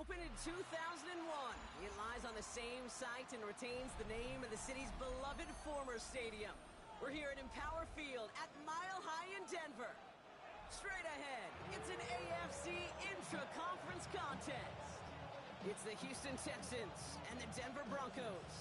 Opened in 2001, it lies on the same site and retains the name of the city's beloved former stadium. We're here at Empower Field at Mile High in Denver. Straight ahead, it's an AFC intra-conference contest. It's the Houston Texans and the Denver Broncos.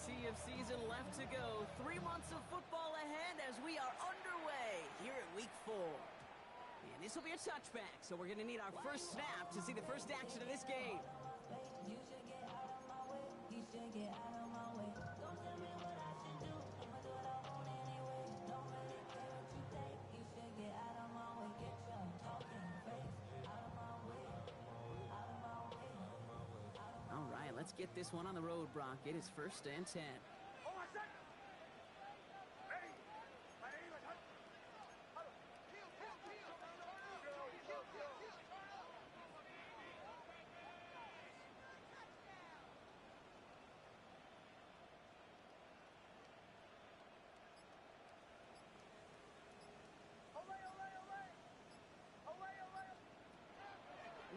Plenty of season left to go. 3 months of football ahead as we are underway here at Week 4. And this will be a touchback, so we're going to need our first snap to see the first action of this game. You should get out of my way. You should get out of my way. Don't tell me what I should do. I'ma do what I want anyway. Don't really care what you think. You should get out of my way. Get your talking face out of my way. Out of my way. All right, let's get this one on the road, Brock. It is 1st and 10. Hold on a second. Ready?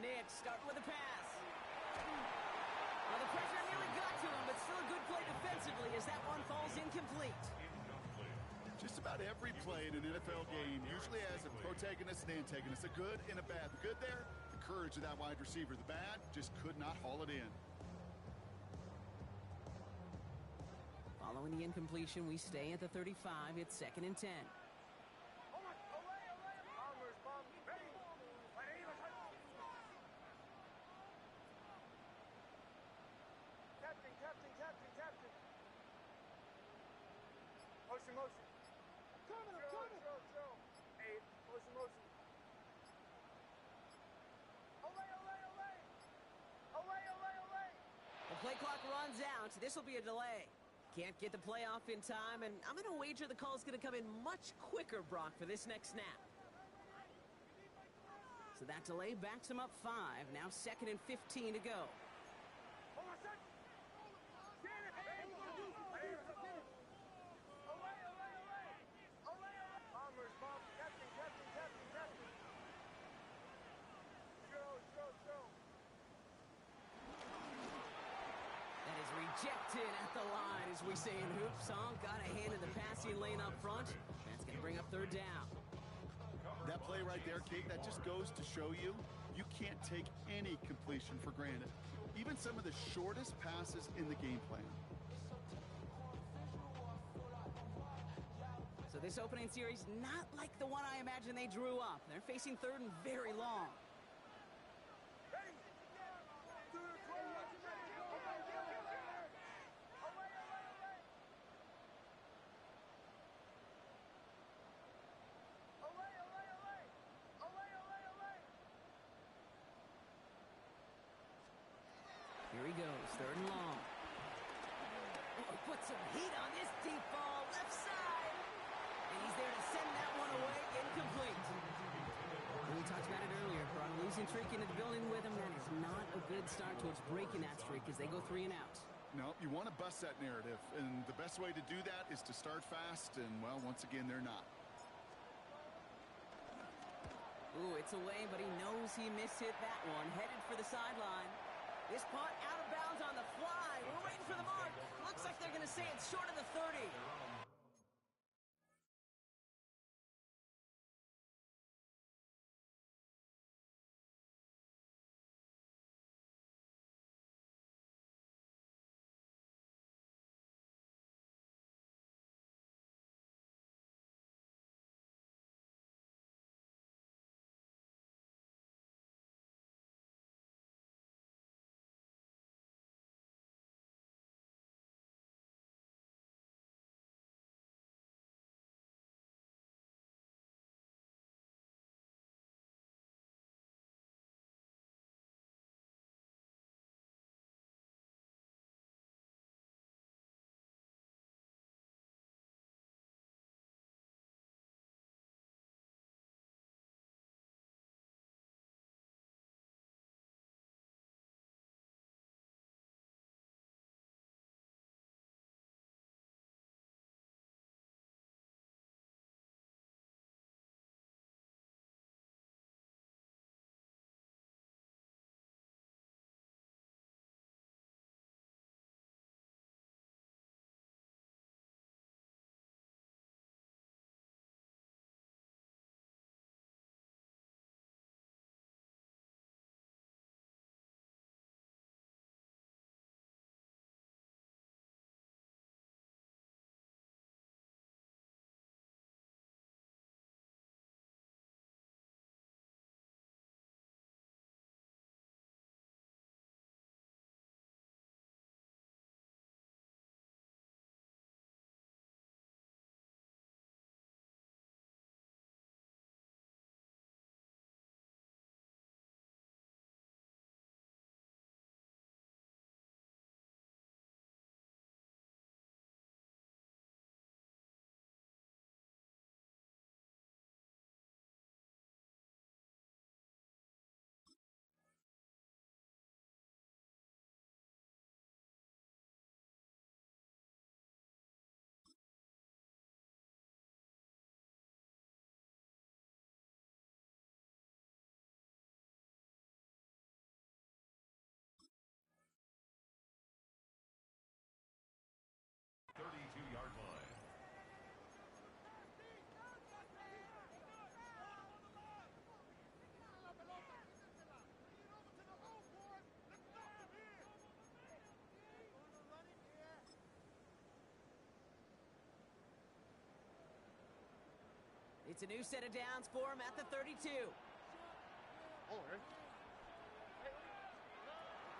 Nick starting with a pass. Well, the pressure nearly got to him, but still a good play defensively as that one falls incomplete. Just about every play in an NFL game usually has a protagonist and antagonist, a good and a bad. The good there, the courage of that wide receiver. The bad, just could not haul it in. Following the incompletion, we stay at the 35. It's 2nd and 10. Captain. Motion. I'm coming. Hey, motion. Olay. The play clock runs out. This will be a delay. Can't get the play off in time, and I'm going to wager the call's going to come in much quicker, Brock, for this next snap. So that delay backs him up 5. Now 2nd and 15 to go. Hold on a second. Captain. Show. That is rejected at the line, as we say in hoops. Song got a hand in the passing lane up front. That's going to bring up 3rd down. That play right there, Kate, that just goes to show you can't take any completion for granted. Even some of the shortest passes in the game plan. So this opening series, not like the one I imagine they drew up. They're facing 3rd and very long. Here he goes, 3rd and long. Oh, put some heat on this deep ball, left side. And he's there to send that one away, incomplete. And we talked about it earlier, brought a losing streak into the building with him. That is not a good start towards breaking that streak as they go 3 and out. No, you want to bust that narrative, and the best way to do that is to start fast, and, well, once again, they're not. Ooh, it's away, but he knows he mishit that one. Headed for the sideline. This punt out of bounds on the fly. We're waiting for the mark. Looks like they're going to say it's short of the 30. It's a new set of downs for him at the 32.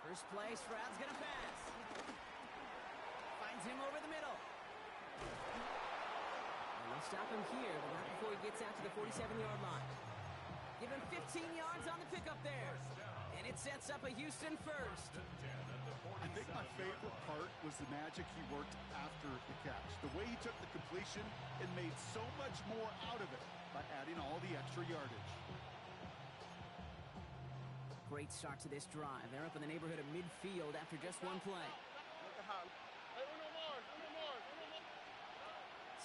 First play, Stroud's going to pass. Finds him over the middle. And they'll stop him here, but not before he gets out to the 47-yard line. Give him 15 yards on the pickup there. And it sets up a Houston first. I think my favorite part was the magic he worked after the catch. The way he took the completion and made so much more out of it by adding all the extra yardage. Great start to this drive. They're up in the neighborhood of midfield after just one play.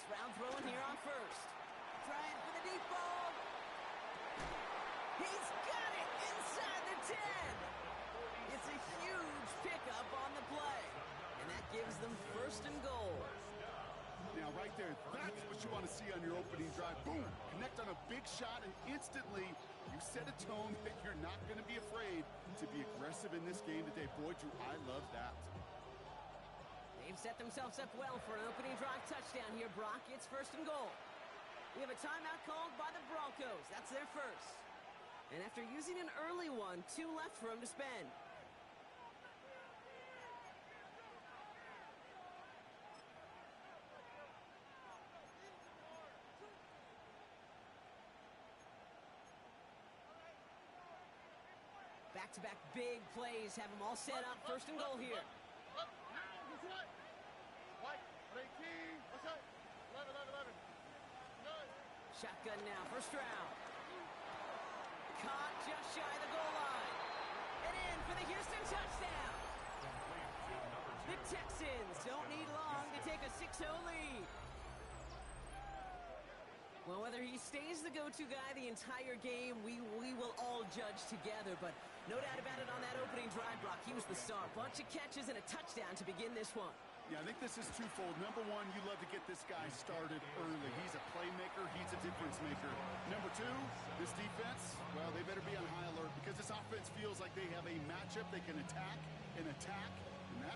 Stroud throwing here on first. Trying for the deep ball. He's got it inside the 10. It's a huge pickup on the play. And that gives them first and goal. Now, right there, that's what you want to see on your opening drive. Boom! Connect on a big shot, and instantly you set a tone that you're not going to be afraid to be aggressive in this game today. Boy, Drew, I love that. They've set themselves up well for an opening drive touchdown here, Brock. It's first and goal. We have a timeout called by the Broncos. That's their first. And after using an early one, 2 left for him to spend. Back-to-back big plays have them all set up. First and goal here. Shotgun now for Stroud. Caught just shy of the goal line. And in for the Houston touchdown. The Texans don't need long to take a 6-0 lead. Well, whether he stays the go-to guy the entire game, we will all judge together. But no doubt about it on that opening drive, Brock. He was the star. Bunch of catches and a touchdown to begin this one. Yeah, I think this is twofold. Number one, you love to get this guy started early. He's a playmaker. He's a difference maker. Number two, this defense, well, they better be on high alert because this offense feels like they have a matchup they can attack, and that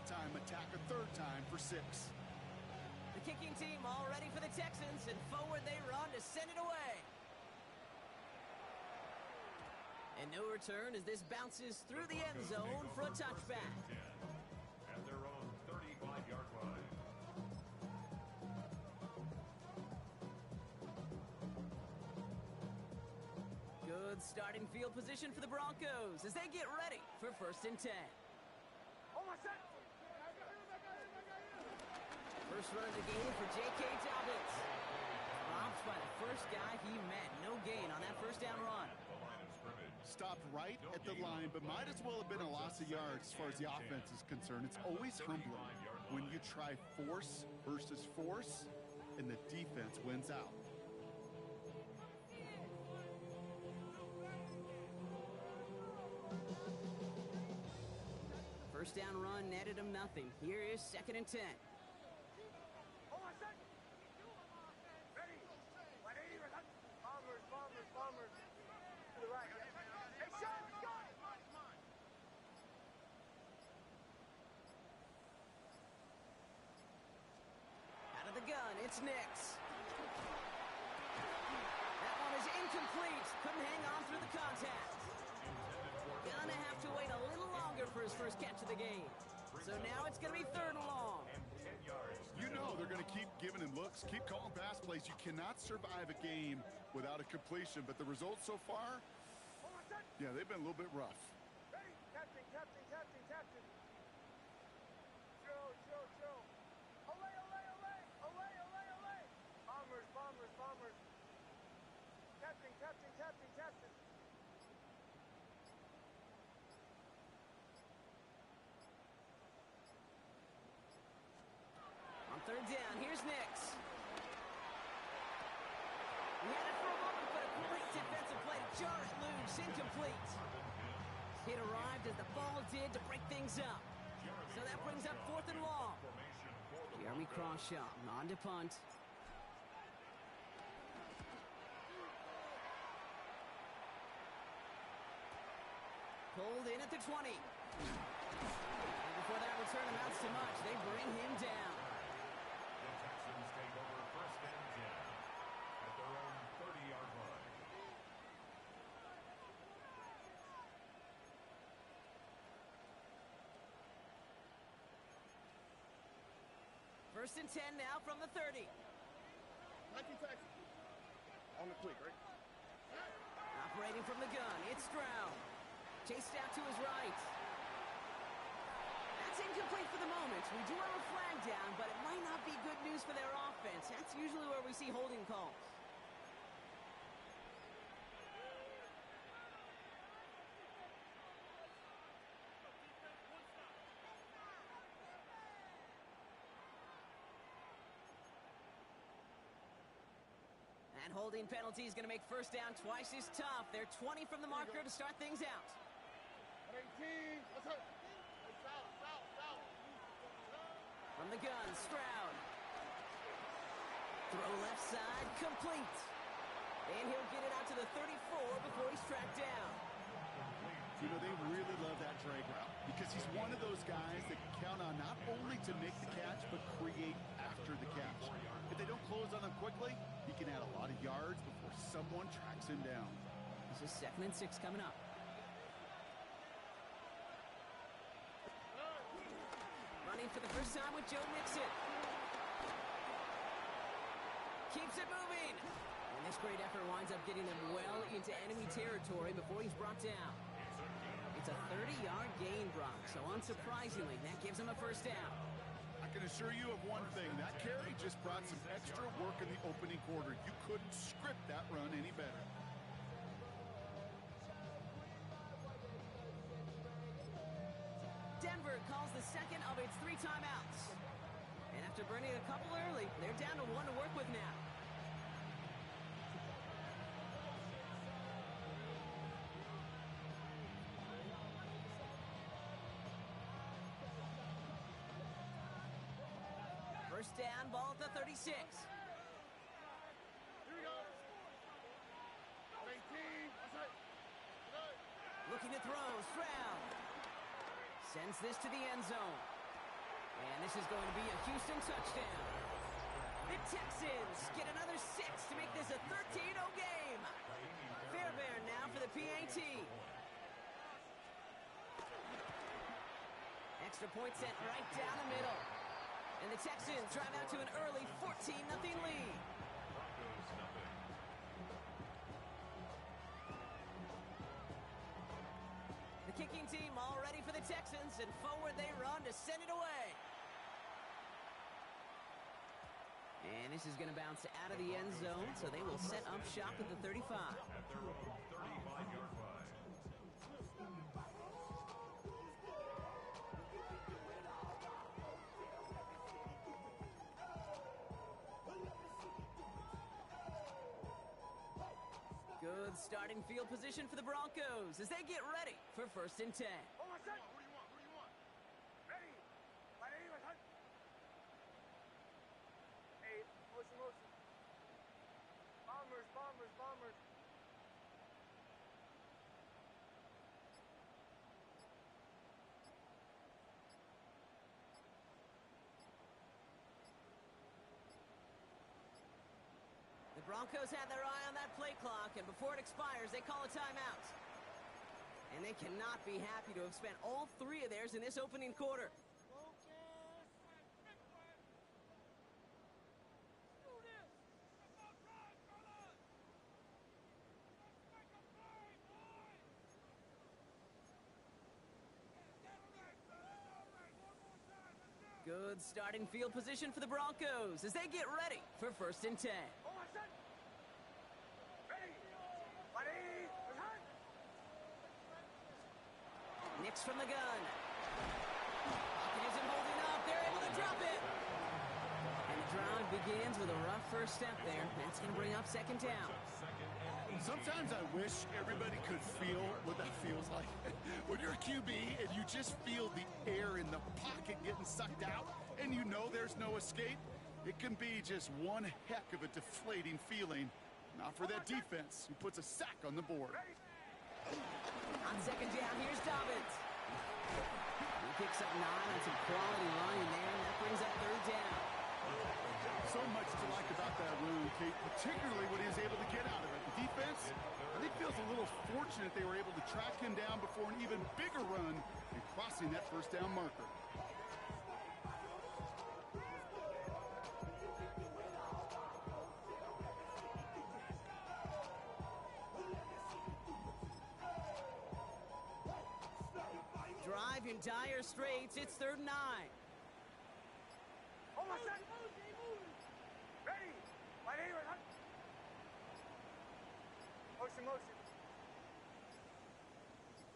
time attack a third time for 6. The kicking team all ready for the Texans, and forward they run to send it away. And no return as this bounces through the end zone for a touchback. At their own 35-yard line. Good starting field position for the Broncos as they get ready for first and 10. First run of the game for J.K. Dobbins. Dropped by the first guy he met. No gain on that first down run. Stopped right at the line, but might as well have been a loss of yards as far as the offense is concerned. It's always humbling when you try force versus force, and the defense wins out. First down run netted him nothing. Here is second and 10. Out of the gun, it's Nix. That one is incomplete. Couldn't hang on through the contact. Gonna have to wait a little longer for his first catch of the game. So now it's gonna be third and long. You know they're going to keep giving him looks, keep calling pass plays. You cannot survive a game without a completion, but the results so far, yeah, they've been a little bit rough. Captain. Joe. Olay. Bombers. Captain. On third down, here's Nix. He had it for a moment, but a great defensive play to jar it loose, incomplete. It arrived as the ball did to break things up. So that brings up fourth and long. Jeremy Crawshaw on to punt. Pulled in at the 20. And before that return amounts to much, they bring him down. The Texans take over first and 10 at their own 38. First and 10 now from the 30. On the quick, right? Operating from the gun, it's Stroud. Chased out to his right. That's incomplete for the moment. We do have a flag down, but it might not be good news for their offense. That's usually where we see holding calls. And holding penalty is going to make first down twice as tough. They're 20 from the marker to start things out. 18. Let's go. From the gun, Stroud. Throw left side, complete. And he'll get it out to the 34 before he's tracked down. You know, they really love that drag route because he's one of those guys that can count on not only to make the catch, but create after the catch. If they don't close on him quickly, he can add a lot of yards before someone tracks him down. This is 2nd and 6 coming up. Running for the first time with Joe Mixon. Keeps it moving. And this great effort winds up getting them well into enemy territory before he's brought down. It's a 30-yard gain, Brock, so unsurprisingly, that gives him a first down. I can assure you of one thing. That carry just brought some extra work in the opening quarter. You couldn't script that run any better. Denver calls the second of its 3 timeouts. And after burning a couple early, they're down to 1 to work with now. First down, ball at the 36. Here we go. 18. Looking to throw, Stroud. Sends this to the end zone. And this is going to be a Houston touchdown. The Texans get another 6 to make this a 13-0 game. Fairbairn now for the PAT. Extra point sent right down the middle. And the Texans drive out to an early 14-0 lead. The kicking team all ready for the Texans, and forward they run to send it away. And this is going to bounce out of the end zone, so they will set up shop at the 35. At their own 35-yard line. Good starting field position for the Broncos as they get ready for 1st and 10. Oh, my son. Who do you want? Ready. Ready. My son. Hey, motion. Bombers. The Broncos had their eye on that play clock, and before it expires, they call a timeout. And they cannot be happy to have spent all 3 of theirs in this opening quarter. Good starting field position for the Broncos as they get ready for 1st and 10. Oh, my son. Ready. My son. Nix from the gun. Pocket isn't holding up. They're able to drop it. And the drive begins with a rough first step there. That's going to bring up 2nd down. Sometimes I wish everybody could feel what that feels like. When you're a QB and you just feel the air in the pocket getting sucked out and you know there's no escape, it can be just one heck of a deflating feeling. Not for that defense who puts a sack on the board. On 2nd down, here's Dobbins. He picks up 9 on some quality running there, and that brings up 3rd down. So much to like about that run, Kate, particularly what he was able to get out of it. The defense, I think, feels a little fortunate they were able to track him down before an even bigger run and crossing that 1st down marker. drive in dire straits. It's 3rd and 9. Almost set. Ready. Right here. Motion, motion.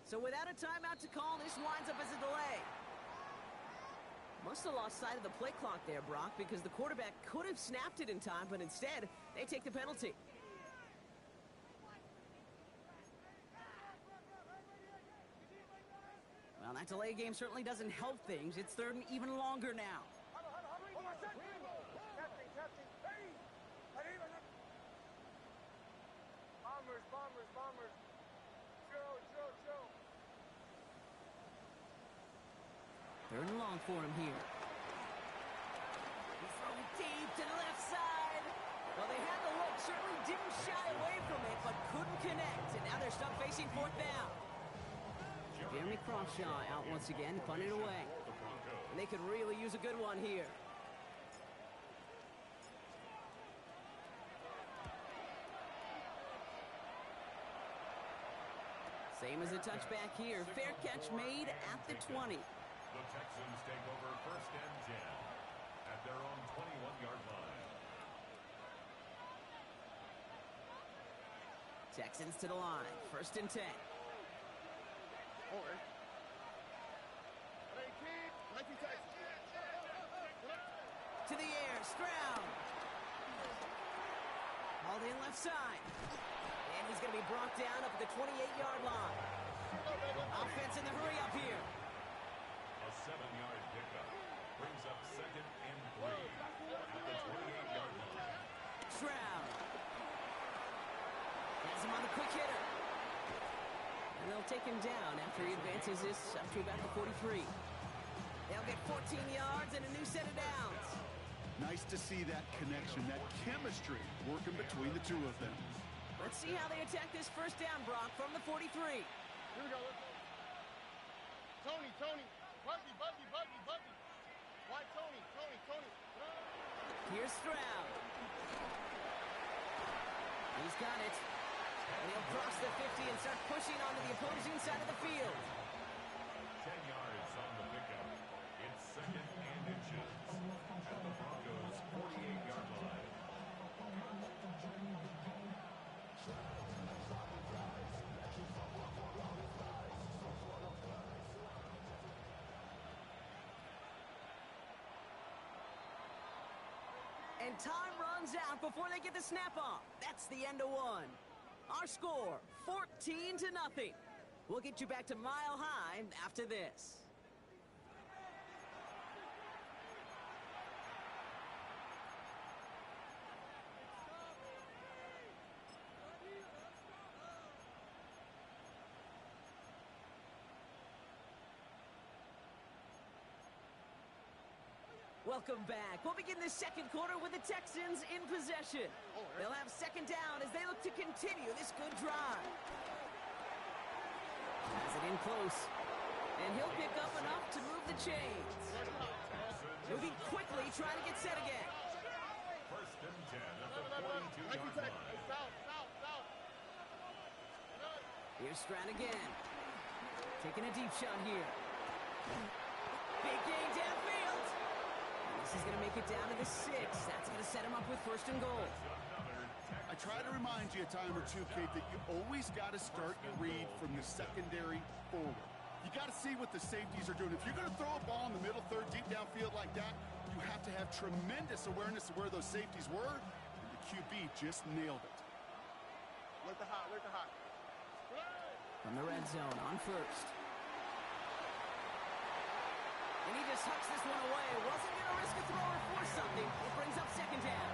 So without a timeout to call, this winds up as a delay. Must have lost sight of the play clock there, Brock, because the quarterback could have snapped it in time, but instead, they take the penalty. Well, that delay game certainly doesn't help things. It's 3rd and even longer now. Almost set. Captain, captain. Ready. Right here. Bombers, bombers, bombers. Joe, Joe, Joe. 3rd and long for him here. He's throwing deep to the left side. Well, they had the look, certainly didn't shy away from it, but couldn't connect. And now they're stuck facing 4th down. Jeremy Crawshaw out once again, punted away. And they could really use a good one here. Same as a touchback here. Fair catch made at the 20. The Texans take over 1st and 10 at their own 21-yard line. Texans to the line. 1st and 10. To the air. Stroud. Hauled in left side. And he's going to be brought down up at the 28-yard line. Offense in the hurry up here. A 7-yard pickup brings up 2nd and 3 at the 28-yard line. Stroud. Has him on the quick hitter. And they'll take him down after he advances this up to about the 43. They'll get 14 yards and a new set of downs. Nice to see that connection, that chemistry working between the two of them. Let's see how they attack this 1st down, Brock, from the 43. Here we go. Tony, Tony. Buggy, buggy, buggy, buggy. Why Tony, Tony, Tony? Here's Stroud. He's got it. And he'll cross the 50 and start pushing onto the opposing side of the field. 10 yards on the pickup. It's 2nd and inches at the Broncos' 48-yard line. And time runs out before they get the snap off. That's the end of one. Our score, 14-0. We'll get you back to Mile High after this. Welcome back. We'll begin the 2nd quarter with the Texans in possession. They'll have 2nd down as they look to continue this good drive. Has it in close. And he'll pick up enough to move the chains. Moving quickly, trying to get set again. 1st and 10 at the 42-yard line. Here's Stroud again. Taking a deep shot here. Big gain downfield. This is going to make it down to the 6. That's going to set him up with 1st and goal. I try to remind you a time or two, Kate, that you always got to start your read from the secondary forward. You got to see what the safeties are doing. If you're going to throw a ball in the middle third, deep downfield like that, you have to have tremendous awareness of where those safeties were, and the QB just nailed it. Let the hot, let the hot. From the red zone on 1st. And he just hucks this one away. Wasn't going to risk a throw or force something. It brings up 2nd down.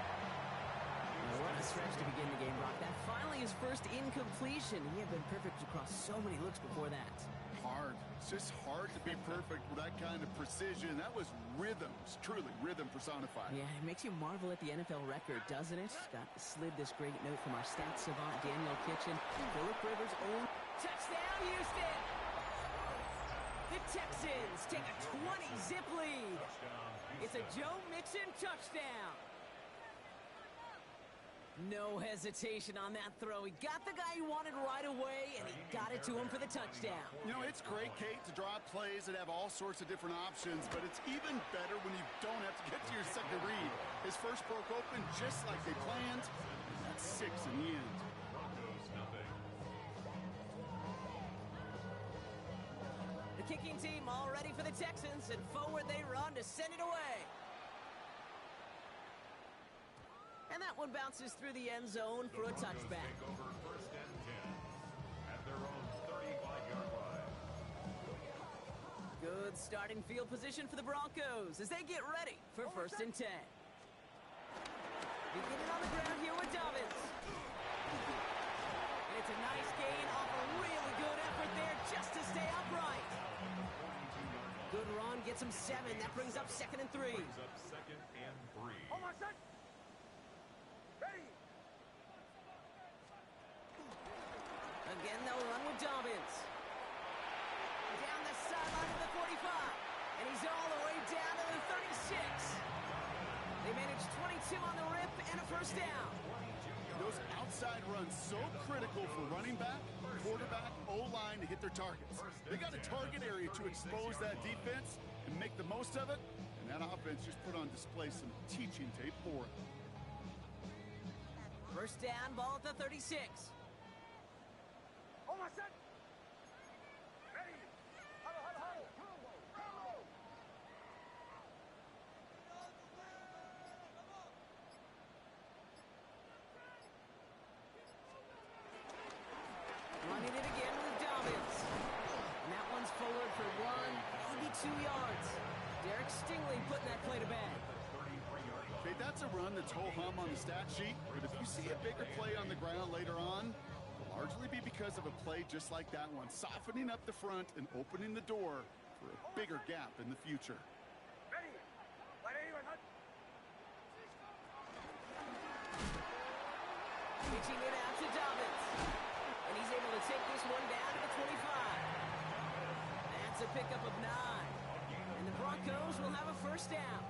What a stretch to begin the game, Brock. That finally his first incompletion. He had been perfect across so many looks before that. Hard. It's just hard to be perfect with that kind of precision. That was rhythms, truly rhythm personified. Yeah, it makes you marvel at the NFL record, doesn't it? Slid this great note from our stats savant, Daniel Kitchen. Phillip Rivers' own touchdown, Houston! The Texans take a 20-zip lead. It's a Joe Mixon touchdown. No hesitation on that throw. He got the guy he wanted right away, and he got it to him for the touchdown. You know, it's great, Kate, to to draw up plays that have all sorts of different options, but it's even better when you don't have to get to your second read. His first broke open just like they planned, and that's 6 in the end. Broncos nothing. The kicking team all ready for the Texans, and forward they run to send it away. And that one bounces through the end zone for a touchback. Take over first and 10 at their own 35-yard line. Good starting field position for the Broncos as they get ready for first and 10. Beginning on the ground here with Dobbins. And it's a nice gain off a really good effort there just to stay upright. Good run, gets him 7. That brings up 2nd and 3. Brings up 2nd and 3. Again, they'll run with Dobbins. Down the sideline to the 45. And he's all the way down to the 36. They managed 22 on the rip and a first down. Those outside runs so critical for running back, quarterback, O-line to hit their targets. They got a target area to expose that defense and make the most of it, and that offense just put on display some teaching tape for it. First down, ball at the 36. Running it again with Dobbins. And that one's forward for 182 yards. Derek Stingley putting that play to bed. Okay, that's a run that's ho-hum on the stat sheet, but if you see a bigger play on the ground later on, it'll largely be because of a play just like that one, softening up the front and opening the door for a bigger gap in the future. Pitching it out to Dobbins. And he's able to take this one down to the 25. That's a pickup of 9. And the Broncos will have a first down.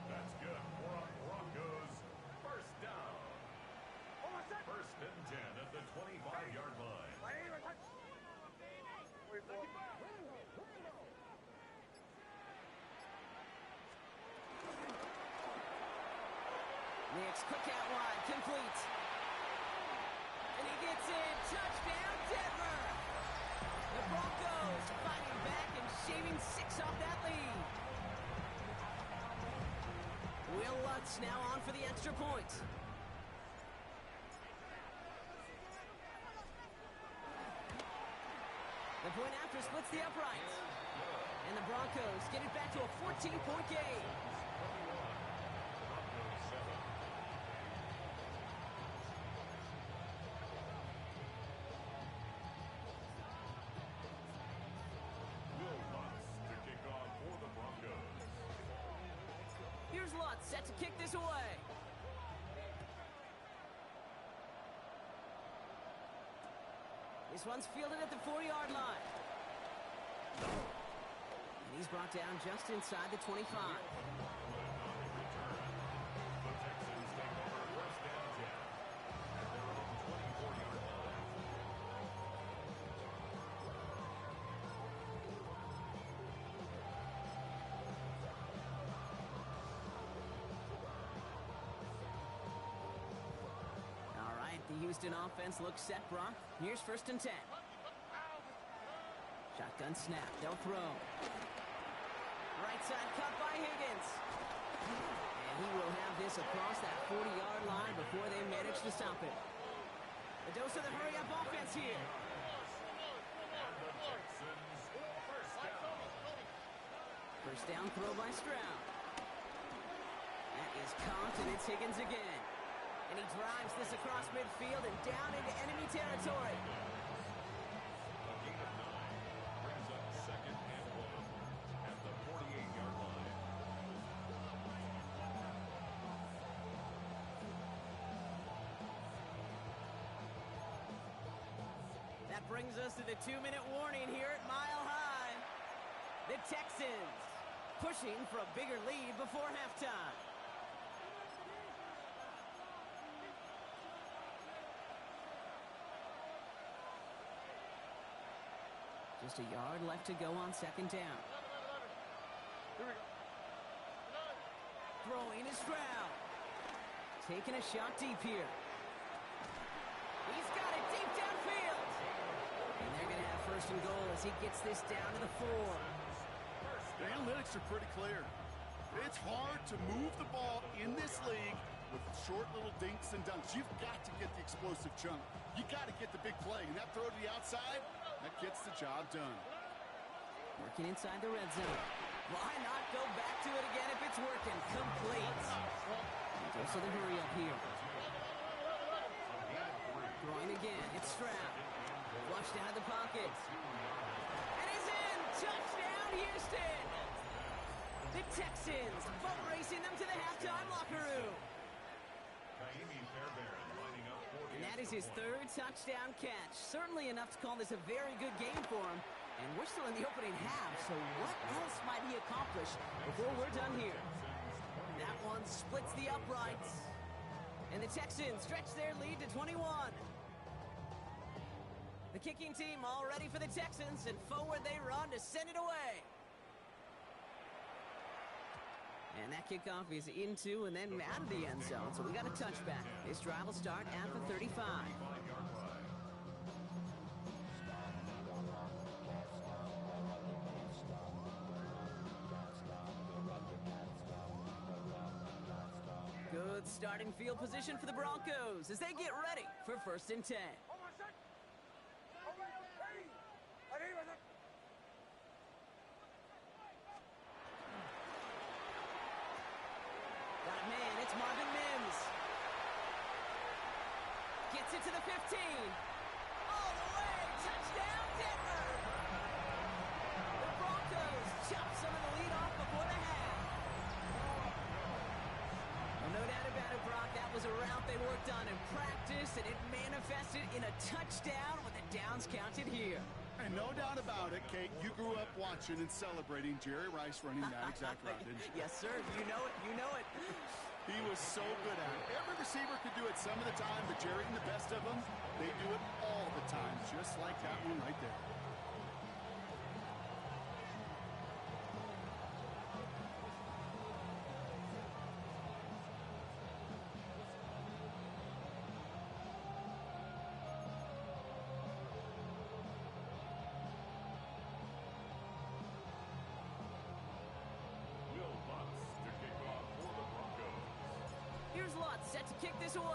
That's good. We're on Broncos. First down. First and 10 at the 25-yard line. Next, quick out wide, complete. And he gets it. Touchdown, Denver. The Broncos fighting back and shaving 6 off that lead. Will Lutz now on for the extra point. The point after splits the uprights. And the Broncos get it back to a 14-point game. Here's Lutz set to kick this away. This one's fielded at the 4-yard line. And he's brought down just inside the 25. The Texans take over first and 10 at their own 24-yard line. All right, the Houston offense looks set, Brock. Here's first and 10. Shotgun snap, they'll throw. Right side cut by Higgins. And he will have this across that 40-yard line before they manage to stop it. A dose of the hurry-up offense here. First down throw by Stroud. That is caught, and it's Higgins again. And he drives this across midfield and down into enemy territory. A gain of 9 brings up second and 1 at the 48-yard line. That brings us to the 2-minute warning here at Mile High. The Texans pushing for a bigger lead before halftime. Just a yard left to go on second down. Here we go. Throwing is Stroud. Taking a shot deep here. He's got it deep downfield. And they're going to have first and goal as he gets this down to the 4. The analytics are pretty clear. It's hard to move the ball in this league with short little dinks and dunks. You've got to get the explosive chunk. You got to get the big play. And that throw to the outside, that gets the job done. Working inside the red zone. Why not go back to it again if it's working? Complete. Goes to the hurry up here. Throwing again. It's Stroud. Flushed out of the pocket. And he's in. Touchdown, Houston. The Texans boat racing them to the halftime locker room. And that is his 3rd touchdown catch. Certainly enough to call this a very good game for him. And we're still in the opening half, so what else might he accomplish before we're done here? That one splits the uprights. And the Texans stretch their lead to 21. The kicking team all ready for the Texans, and forward they run to send it away. And that kickoff is into and then out of the end zone, so we got a touchback. This drive will start at the 35. Good starting field position for the Broncos as they get ready for 1st and 10. Gets it to the 15. All the way. Touchdown, Denver. The Broncos chop some of the lead off before the half. Well, no doubt about it, Brock. That was a route they worked on in practice, and it manifested in a touchdown with the downs counted here. And no doubt about it, Kate, you grew up watching and celebrating Jerry Rice running that exact route, didn't you? Yes, sir. You know it. You know it. He was so good at it. Every receiver could do it some of the time, but Jerry and the best of them, they do it all the time, just like that one right there. Here's Lutz set to kick this away.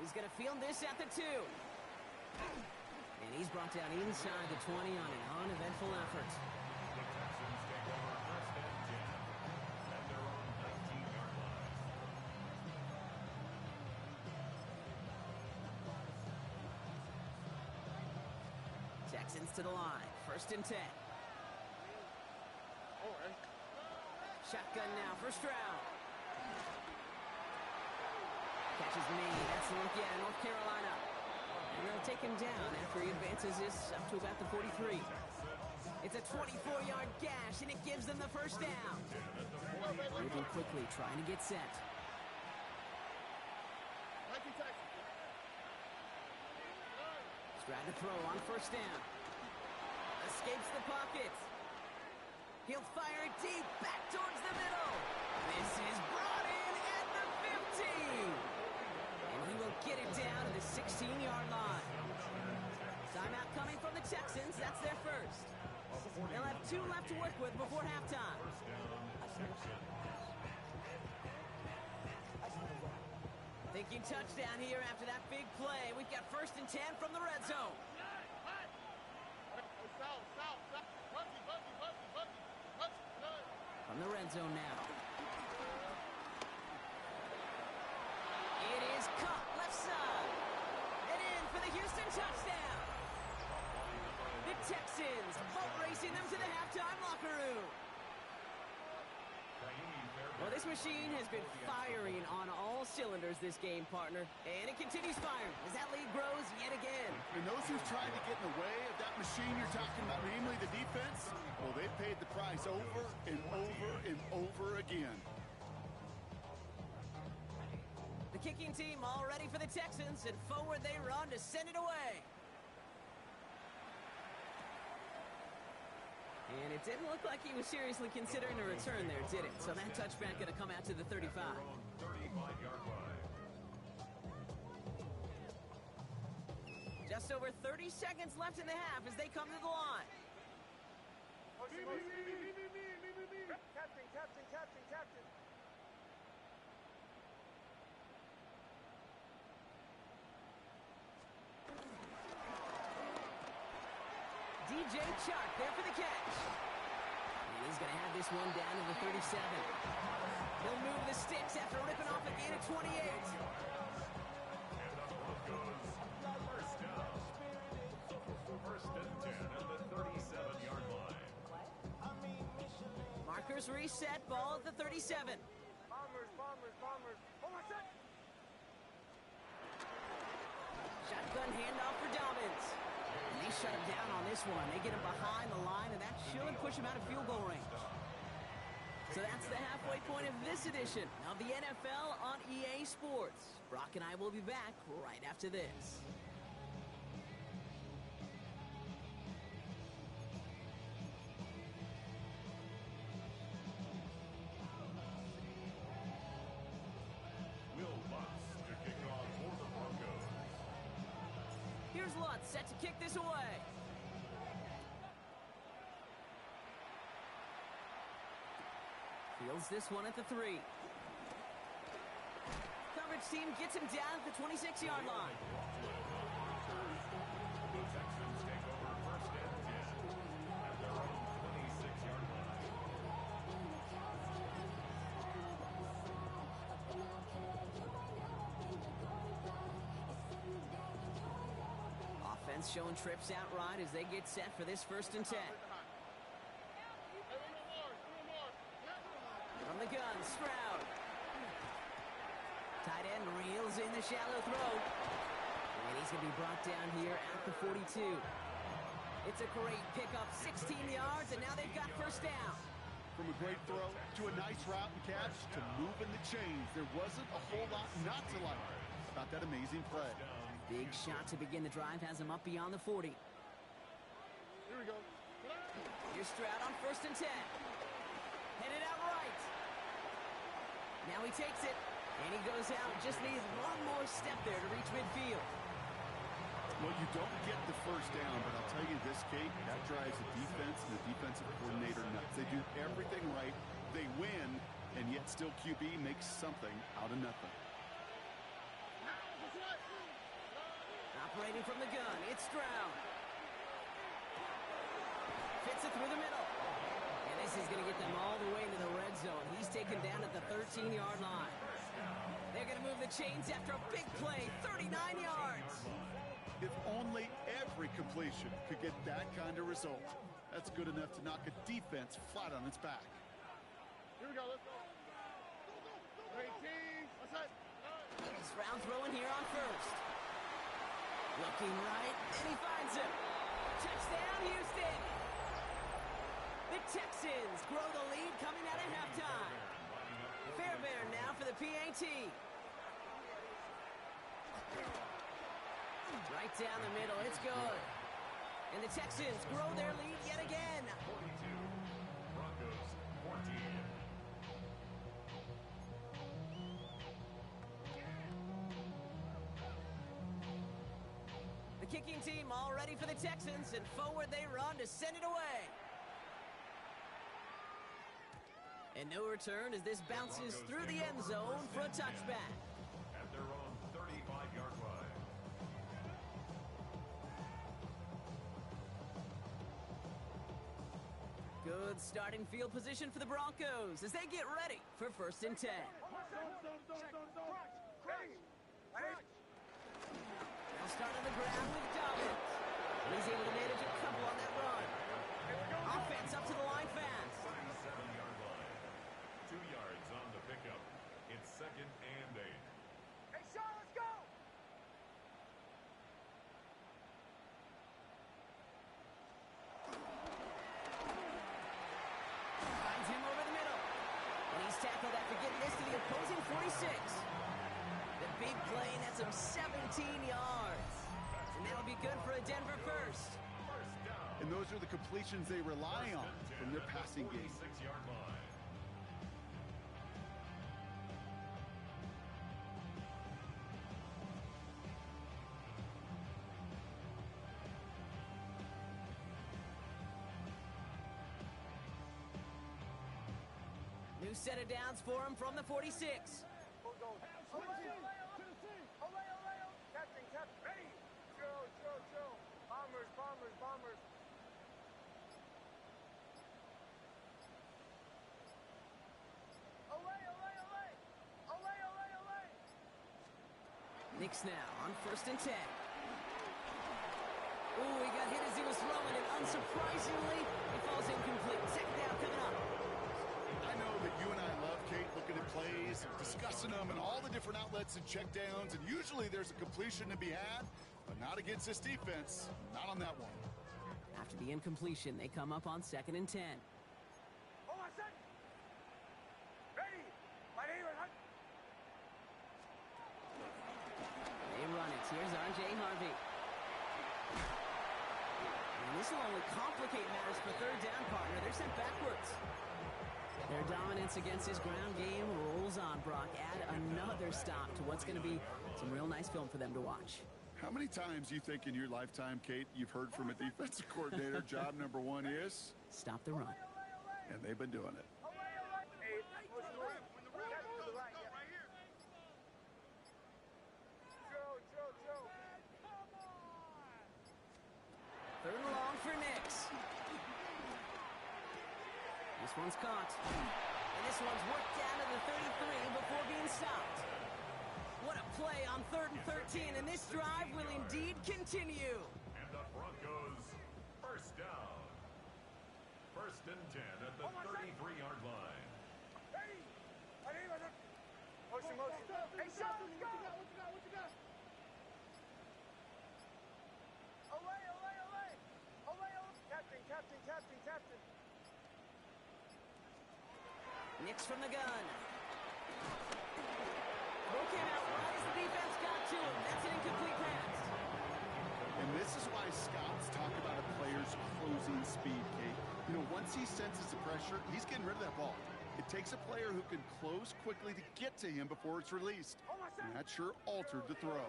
He's going to field this at the 2. And he's brought down inside the 20 on an uneventful effort. The Texans take over 1st and 10 at their own 19-yard line. Texans to the line. 1st and 10. Shotgun now for Stroud. Catches me. That's North Carolina. And they'll take him down after he advances this up to about the 43. It's a 24-yard gash, and it gives them the 1st down. Moving quickly, trying to get set. Stroud to throw on 1st down. Escapes the pocket. He'll fire it deep, back towards the middle. This is brought in at the 15. And he will get it down to the 16-yard line. Timeout coming from the Texans. That's their 1st. They'll have 2 left to work with before halftime. Thinking touchdown here after that big play. We've got 1st and 10 from the red zone. From the red zone now. It is caught left side. And in for the Houston touchdown. The Texans boat racing them to the halftime locker room. Well, this machine has been firing on all cylinders this game, partner. And it continues firing as that lead grows yet again. And those who've tried to get in the way of that machine you're talking about, namely the defense, well, they've paid the price over and over and over again. The The kicking team all ready for the Texans, and forward they run to send it away. And it didn't look like he was seriously considering a return there, did it? So that touchback going to come out to the 35. 35-yard line. Just over 30 seconds left in the half as they come to the line. Captain. DJ Chark there for the catch. And he's going to have this one down to the 37. He'll move the sticks after ripping off a gain of 28. And the Broncos, first down. First and 10 at the 37-yard line. Markers reset, ball at the 37. Bombers. Oh, my God. Shotgun handoff for Dobbins. And they shut him down on this one. They get him behind the line, and that should push him out of field goal range. So that's the halfway point of this edition of the NFL on EA Sports. Brock and I will be back right after this. Will Lutz to kick off for the Broncos. Here's Lutz set to kick this away. Fields this one at the 3. Coverage team gets him down at the 26-yard line. The Texans take over first and 10 at their own 26-yard line. Offense showing trips out right as they get set for this first and 10. From the gun, Stroud. Tight end reels in the shallow throw. And he's going to be brought down here at the 42. It's a great pickup, 16 yards, and now they've got first down. From a great throw to a nice route and catch to moving the chains. There wasn't a whole lot not to like about that amazing play. Big shot to begin the drive has him up beyond the 40. Here we go. Here's Stroud on first and 10. Headed out right. Now he takes it, and he goes out. Just needs one more step there to reach midfield. Well, you don't get the first down, but I'll tell you this, Kate, that drives the defense and the defensive coordinator nuts. They do everything right. They win, and yet still QB makes something out of nothing. Operating from the gun, it's Stroud. Fits it through the middle. And this is going to get them all the way into the red zone. He's taken down at the 13-yard line. They're going to move the chains after a big play, 39 yards. If only every completion could get that kind of result. That's good enough to knock a defense flat on its back. Here we go. Let's go. 18. What's that? Stroud throwing here on first. Looking right, and he finds him. Touchdown, Houston. The Texans grow the lead coming out of halftime. Fairbairn now for the PAT. Right down the middle, it's good. And the Texans grow their lead yet again. 42. Broncos 14. The kicking team all ready for the Texans, and forward they run to send it away. And no return as this bounces through the end zone for a touchback. At their own 35-yard line. Good starting field position for the Broncos as they get ready for first and 10. They'll start on the ground with Dobbins. He's able to manage a couple on that run. Offense up to the line fast. 37-yard line. 2 yards on the pickup. It's second and 8. Hey, Sean, let's go. Finds him over the middle. And he's tackled after getting this to the opposing 46. The and those are the completions they rely on from their passing game. 46-yard line. New set of downs for him from the 46. Captain, ready. Joe. Bombers. Knicks now on 1st and 10. Ooh, he got hit as he was throwing it. Unsurprisingly, it falls incomplete. Second down coming up. I know that you and I love, Kate, looking at plays, discussing them, and all the different outlets and checkdowns, and usually there's a completion to be had, but not against this defense. Not on that one. After the incompletion, they come up on 2nd and 10. They run it. Here's R.J. Harvey. And this will only complicate matters for third down, partner. They're sent backwards. Their dominance against his ground game rolls on, Brock. Add another stop to what's going to be some real nice film for them to watch. How many times you think in your lifetime, Kate, you've heard from a defensive coordinator, job number one is? Stop the run. And they've been doing it. Third and long for Knicks. This one's caught. And this one's worked down to the 33 before being stopped. What a play on 3rd and 13, and this drive will indeed continue. And the Broncos first down. 1st and 10 at the 33-yard line. Motion. Hey, shot, let's go. What you got? Captain. Knicks from the gun. Throw came out right as the defense got to him. That's an incomplete pass. And this is why scouts talk about a player's closing speed, Kate. You know, once he senses the pressure, he's getting rid of that ball. It takes a player who can close quickly to get to him before it's released. And that sure altered the throw.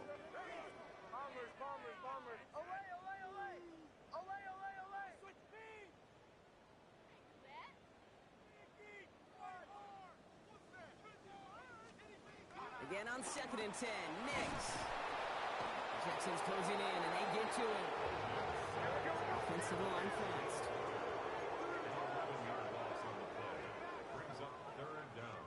Bombers. Switch speed. Again on 2nd and 10. Knicks. Texans closing in, and they get to him. Offensive line fast. 11-yard loss on the play. Brings up 3rd down.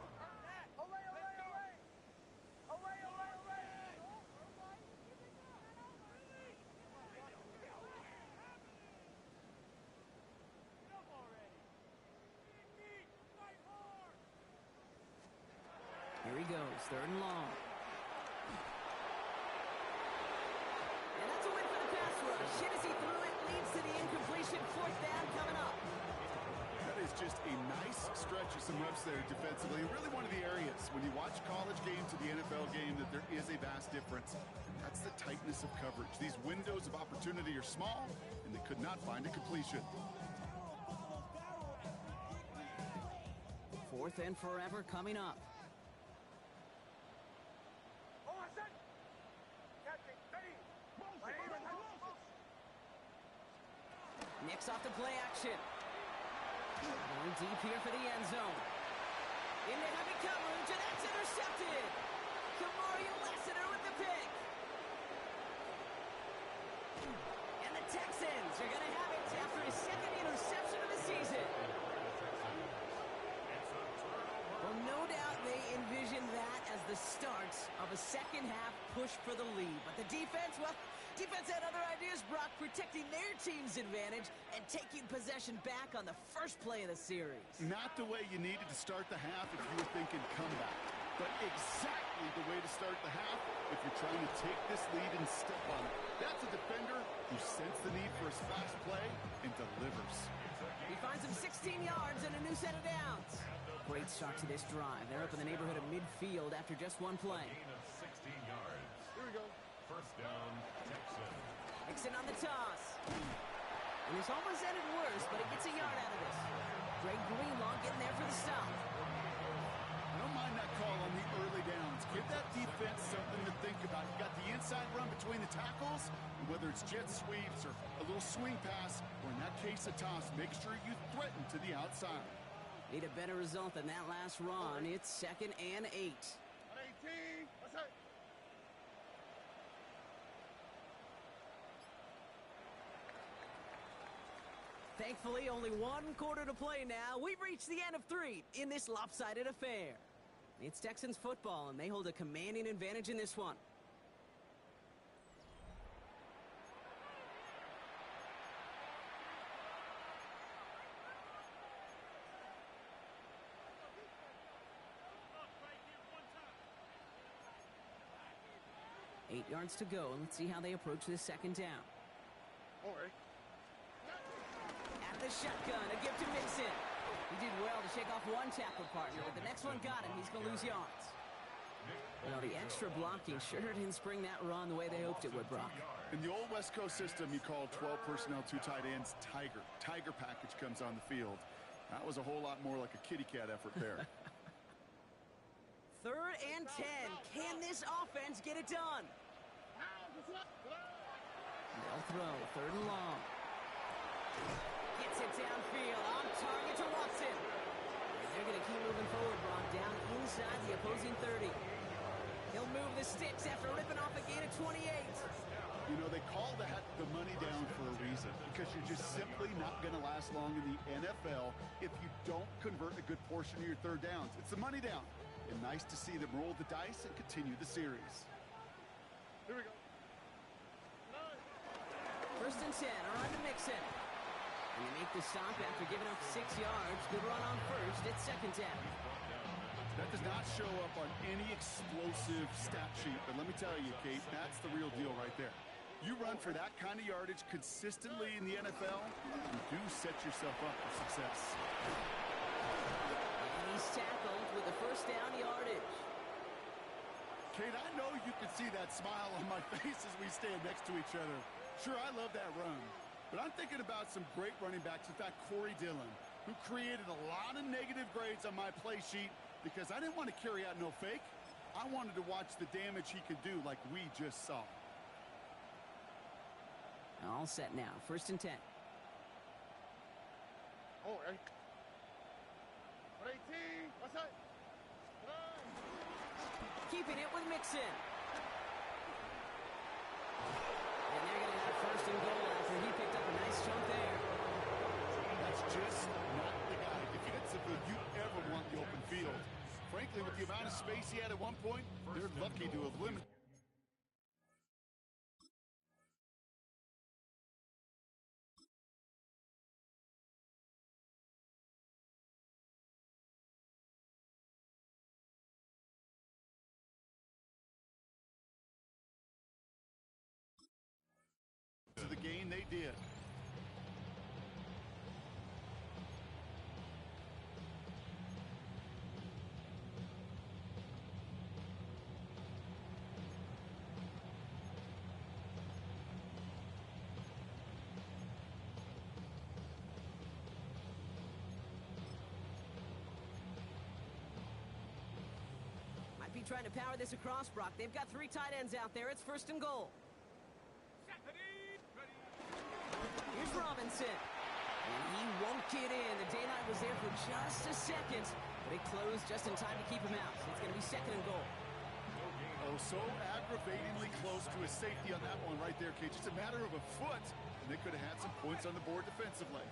Here he goes, 3rd and long. And that's a win for the pass rush. Hit as he threw it, leads to the incompletion. 4th down coming up. That is just a nice stretch of some reps there defensively. Really one of the areas when you watch college game to the NFL game that there is a vast difference. And that's the tightness of coverage. These windows of opportunity are small, and they could not find a completion. 4th and forever coming up. Knicks off the play action. Going deep here for the end zone. Into heavy coverage, and that's intercepted. Kamari Lassiter with the pick. And the Texans are going to have it after his 2nd interception of the season. Well, no doubt they envisioned that as the start of a second-half push for the lead. But the defense, well, defense had other ideas, Brock, protecting their team's advantage and taking possession back on the first play of the series. Not the way you needed to start the half if you were thinking comeback, but exactly the way to start the half if you're trying to take this lead and step on it. That's a defender who sensed the need for his fast play and delivers. He finds him 16 yards and a new set of downs. Great start to this drive. They're up in the neighborhood of midfield after just one play. Gain of 16 yards. Here we go. 1st down, Texans. Nixon on the toss. And this almost ended worse, but he gets a yard out of this. Greg Greenlaw getting there for the stop. I don't mind that call on the early downs. Give that defense something to think about. You got the inside run between the tackles, and whether it's jet sweeps or a little swing pass, or in that case a toss, make sure you threaten to the outside. Need a better result than that last run. It's 2nd and 8. 18. What's that? Thankfully, only one quarter to play now. We've reached the end of 3 in this lopsided affair. It's Texans football, and they hold a commanding advantage in this one. Eight yards to go. Let's see how they approach this 2nd down. All right. At the shotgun, a gift to Mixon. He did well to shake off one tackle partner, but the next one got him. He's going to lose yards. Well, the extra blocking sure didn't spring that run the way they hoped it would, Brock. In the old West Coast system, you call 12 personnel, 2 tight ends, Tiger. Tiger package comes on the field. That was a whole lot more like a kitty cat effort there. 3rd and 10. Can this offense get it done? They'll throw. 3rd and long. Gets it downfield. On target to Watson. They're going to keep moving forward, Brock, down inside the opposing 30. He'll move the sticks after ripping off a gain of 28. You know, they call that the money down for a reason, because you're just simply not going to last long in the NFL if you don't convert a good portion of your 3rd downs. It's the money down. And nice to see them roll the dice and continue the series. Here we go. 1st and 10, on to Mixon. And they make the stop after giving up 6 yards. Good run on 1st. It's 2nd down. That does not show up on any explosive stat sheet, but let me tell you, Kate, that's the real deal right there. You run for that kind of yardage consistently in the NFL, you do set yourself up for success. And he's tackled with the 1st down yardage. Kate, I know you can see that smile on my face as we stand next to each other. Sure, I love that run, but I'm thinking about some great running backs. In fact, Corey Dillon, who created a lot of negative grades on my play sheet because I didn't want to carry out no fake. I wanted to watch the damage he could do like we just saw. All set now. 1st and 10. All right. 18. What's that? Keeping it with Mixon. And they're going to have 1st and goal after he picked up a nice chunk there. That's just not the guy defensively you ever want the open field. Frankly, with the amount of space he had at one point, they're lucky to have limited. To the gain they did. Might be trying to power this across, Brock. They've got 3 tight ends out there. It's 1st and goal. Here's Robinson. And he won't get in. The daylight was there for just a second, but it closed just in time to keep him out. So it's going to be 2nd and goal. Oh, so aggravatingly close to a safety on that one right there, Kate. Just a matter of a foot, and they could have had some points on the board defensively.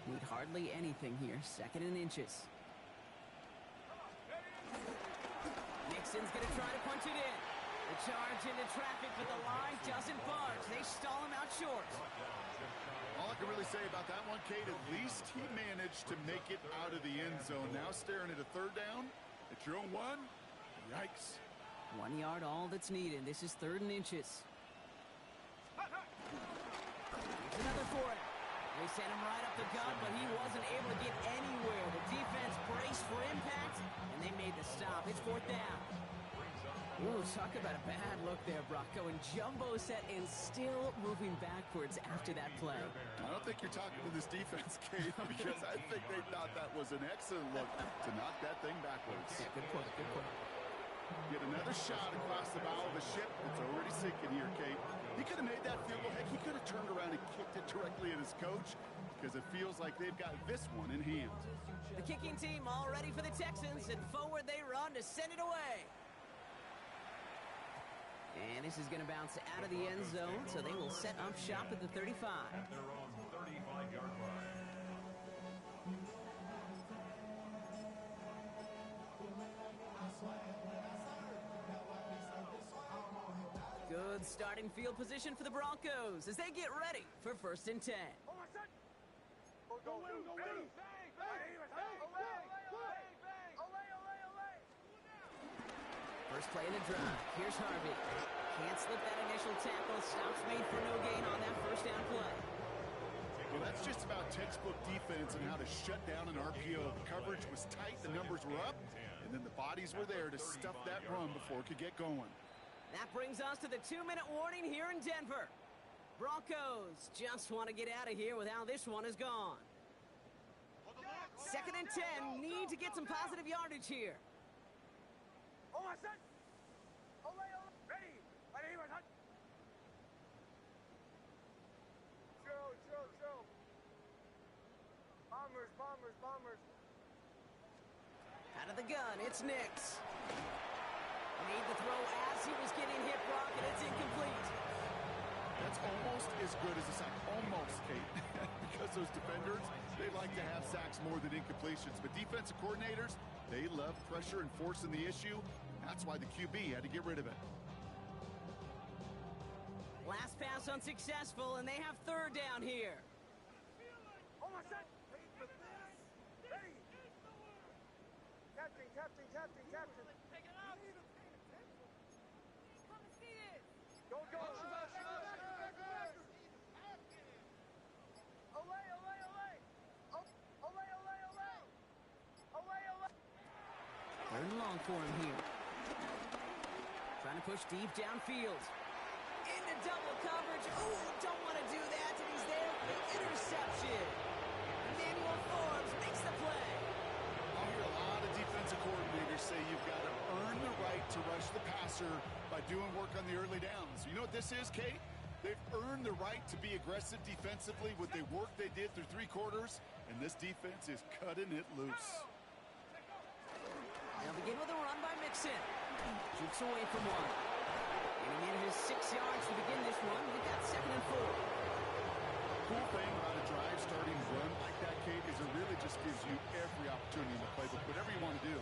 Need hardly anything here. 2nd and inches. Nixon's going to try to punch it in. The charge into traffic, but the line doesn't budge. They stall him out short. All I can really say about that one, Kate, at least he managed to make it out of the end zone. Now staring at a 3rd down at your own 1. Yikes. 1 yard, all that's needed. This is 3rd and inches. Here's another for it. They sent him right up the gut, but he wasn't able to get anywhere. The defense braced for impact, and they made the stop. It's 4th down. Ooh, talk about a bad look there, Brock. Going jumbo set and still moving backwards after that play. I don't think you're talking to this defense, Kate, because I think they thought that was an excellent look to knock that thing backwards. Yeah, good point, good point. Get another shot across the bow of the ship that's already sinking here, Kate. He could have made that field goal. Heck, he could have turned around and kicked it directly at his coach because it feels like they've got this one in hand. The kicking team all ready for the Texans, and forward they run to send it away. And this is going to bounce out of the end zone, so they will set up shop at the 35. At their own 35-yard line. Good starting field position for the Broncos as they get ready for 1st and 10. First play in the drive. Here's Harvey. Can't slip that initial tackle. Stops made for no gain on that first down play. Well, that's just about textbook defense and how to shut down an RPO. The coverage was tight, the numbers were up, and then the bodies were there to stuff that run before it could get going. That brings us to the 2-minute warning here in Denver. Broncos just want to get out of here with how this one has gone. 2nd and 10, need to get some positive yardage here. Bombers. Out of the gun, it's Nix. Made the throw as he was getting hit, Brock, and it's incomplete. That's almost as good as a sack. Almost, Kate. Because those defenders, they like to have sacks more than incompletions. But defensive coordinators, they love pressure and forcing the issue. That's why the QB had to get rid of it. Last pass unsuccessful, and they have 3rd down here. Captain. Take it out. Come and see this. Go. Third and long for him here. Trying to push deep downfield. Into double coverage. Ooh, don't want to do that, and he's there for the interception. Emmanuel Forbes makes the play. I'll hear a lot of defensive coordinators say you've got to earn the right to rush the passer by doing work on the early downs. You know what this is, Kate? They've earned the right to be aggressive defensively with the work they did through 3 quarters, and this defense is cutting it loose. They'll begin with a run by Mixon. Jukes away from one. And he needed his 6 yards to begin this one. We've got 2nd and 4. Cool thing about a drive starting run like that, Kate, is it really just gives you every opportunity in the playbook, whatever you want to do.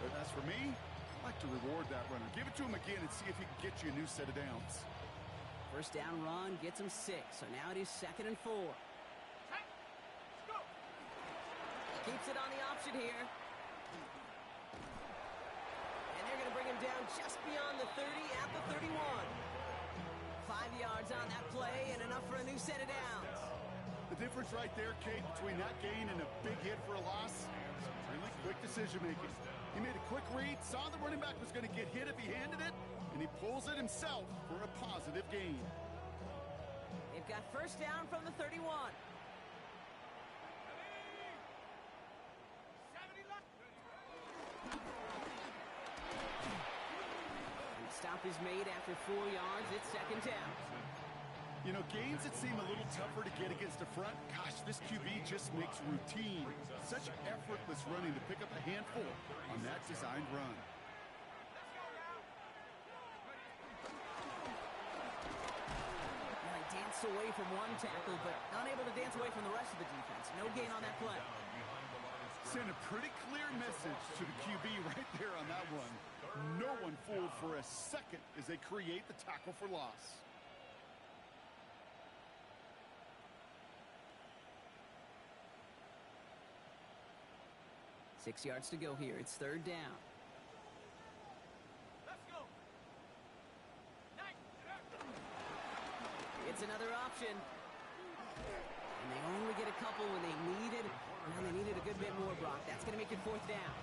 But as for me, I like to reward that runner. Give it to him again and see if he can get you a new set of downs. First down run gets him 6, so now it is 2nd and 4. Keeps it on the option here. And they're going to bring him down just beyond the 30 at the 31. 5 yards on that play and enough for a new set of downs. The difference right there, Kate, between that gain and a big hit for a loss, really quick decision-making. He made a quick read, saw the running back was going to get hit if he handed it, and he pulls it himself for a positive gain. They've got first down from the 31. And the stop is made after 4 yards. It's 2nd down. You know, gains that seem a little tougher to get against the front, gosh, this QB just makes routine such effortless running to pick up a handful on that designed run. Well, he danced away from one tackle, but unable to dance away from the rest of the defense. No gain on that play. Send a pretty clear message to the QB right there on that one. No one fooled for a second as they create the tackle for loss. Six yards to go here. It's 3rd down. Let's go. It's another option. And they only get a couple when they needed. Well, they needed a good bit more, Brock. That's going to make it 4th down.